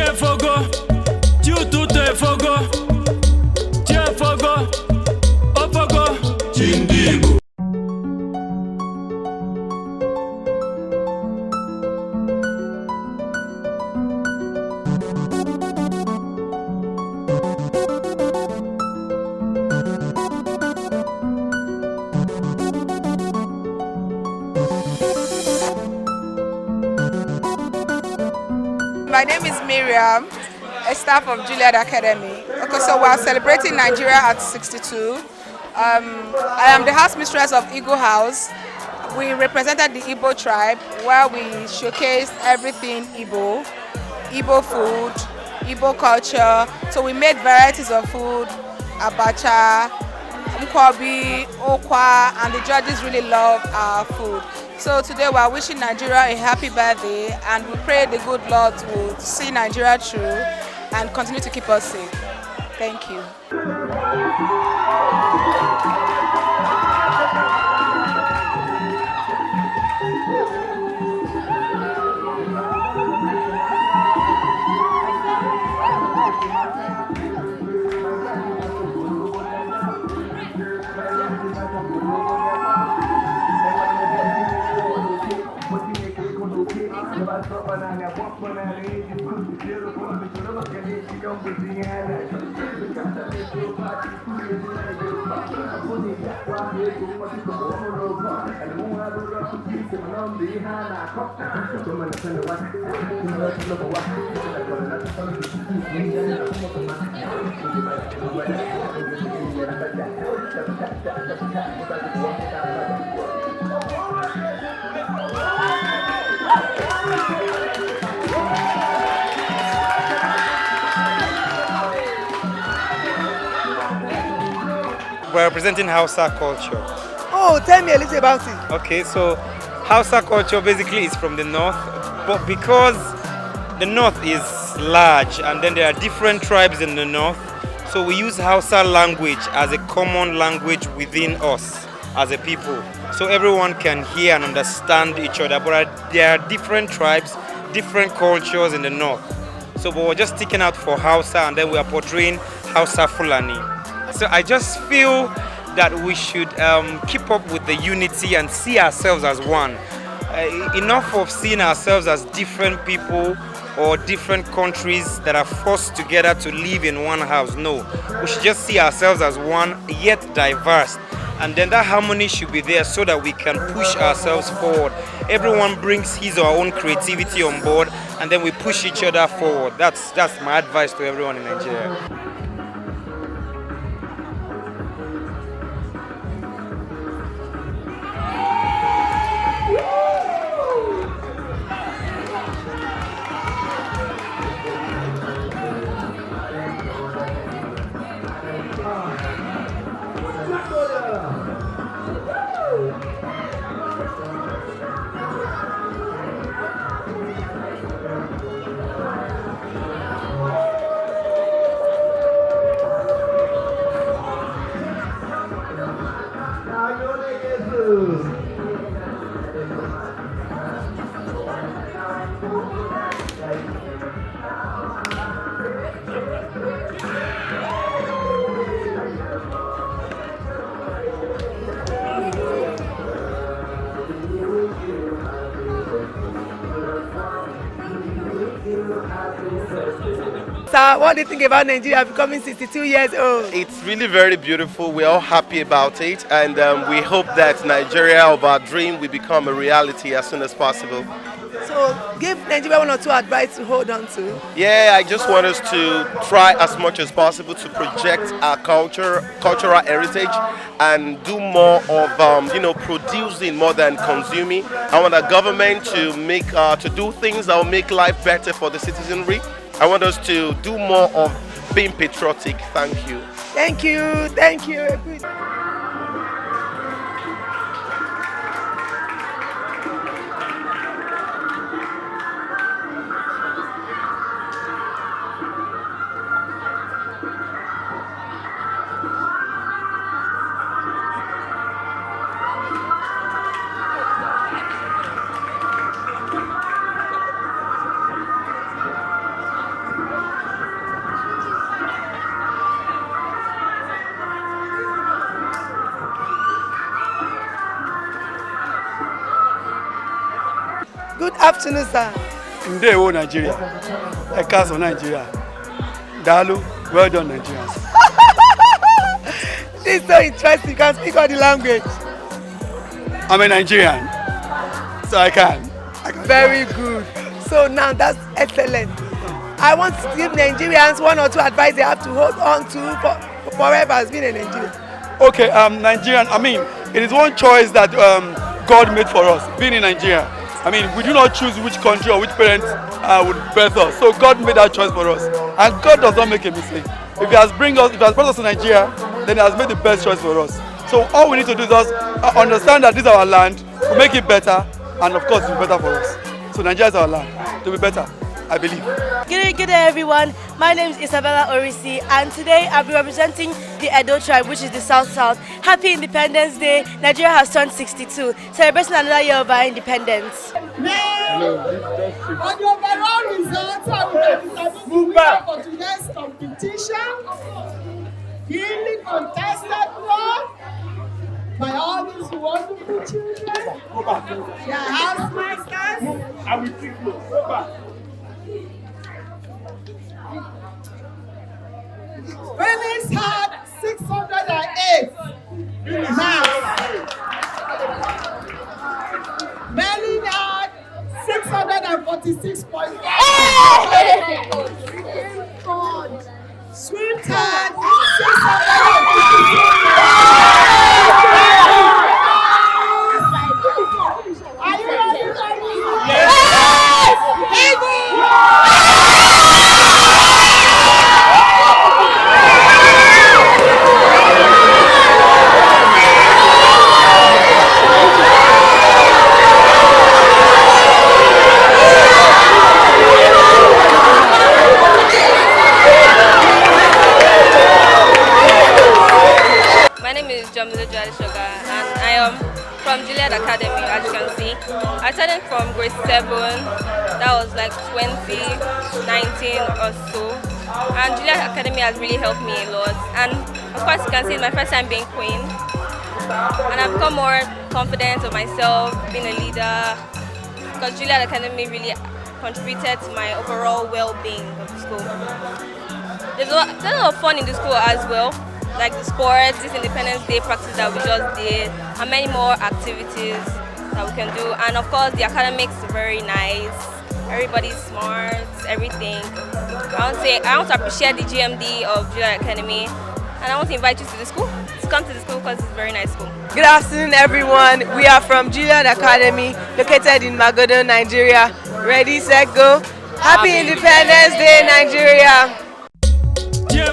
Chiefogo, Chiututefogo, Chiefogo, Ofogo, Chindigbo. My name is Miriam, a staff of Juilliard Academy. Okay, so we are celebrating Nigeria at 62. I am the house mistress of Igbo House. We represented the Igbo tribe where we showcased everything Igbo, Igbo food, Igbo culture. So we made varieties of food, abacha, nkwobi, okwa, and the judges really love our food. So today we are wishing Nigeria a happy birthday, and we pray the good Lord will see Nigeria through and continue to keep us safe. Thank you. We're representing Hausa culture. Oh, tell me a little about it. Okay, so Hausa culture basically is from the north, but because the north is large and then there are different tribes in the north, so we use Hausa language as a common language within us as a people. So everyone can hear and understand each other, but there are different tribes, different cultures in the north. So but we're just sticking out for Hausa, and then we are portraying Hausa Fulani. So I just feel that we should keep up with the unity and see ourselves as one. Enough of seeing ourselves as different people or different countries that are forced together to live in one house. No, we should just see ourselves as one, yet diverse. And then that harmony should be there so that we can push ourselves forward. Everyone brings his or her own creativity on board, and then we push each other forward. That's my advice to everyone in Nigeria. Sir, what do you think about Nigeria becoming 62 years old? It's really very beautiful. We're all happy about it, and we hope that Nigeria of our dream will become a reality as soon as possible. So give Nigeria one or two advice to hold on to. Yeah, I just want us to try as much as possible to project our cultural heritage, and do more of producing more than consuming. I want our government to do things that will make life better for the citizenry. I want us to do more of being patriotic. Thank you. Thank you. Thank you. afternoon, sir. Ndewo, Nigeria. Ekaso, Nigeria. Dalu, well done, Nigerians. This is so interesting. You can speak all the language. I'm a Nigerian, so I can. Very good. So now that's excellent. I want to give Nigerians one or two advice they have to hold on to forever as being a Nigerian. Okay, Nigerian, I mean, it is one choice that God made for us, being in Nigeria. I mean, we do not choose which country or which parents would birth us. So God made that choice for us. And God does not make a mistake. If He has brought us to Nigeria, then He has made the best choice for us. So all we need to do is just understand that this is our land, we make it better, and of course, it's better for us. So Nigeria is our land, to be better, I believe. Good day everyone, my name is Isabella Orisi and today I'll be representing the Edo tribe, which is the South-South. Happy Independence Day. Nigeria has turned 62, celebrating another year of our independence. Now, on the overall results, I will determine the winner for today's competition. Duly contested for by all these wonderful children, their housemasters. I will take you. Felix had 608 marks. Melly had 646.5. Swift had 656. Are you ready? Yes! And I am from Juilliard Academy, as you can see. I started from grade 7, that was like 2019 or so. And Juilliard Academy has really helped me a lot. And of course you can see it's my first time being queen. And I've become more confident of myself, being a leader. Because Juilliard Academy really contributed to my overall well-being of the school. There's a lot of fun in the school as well. Like the sports, this Independence Day practice that we just did, and many more activities that we can do. And of course, the academics are very nice. Everybody's smart, everything. I want to appreciate the GMD of Juilliard Academy, and I want to invite you to the school. To come to the school because it's a very nice school. Good afternoon, everyone. We are from Juilliard Academy, located in Magodo, Nigeria. Ready, set, go. Happy Independence Day, Nigeria. Yeah,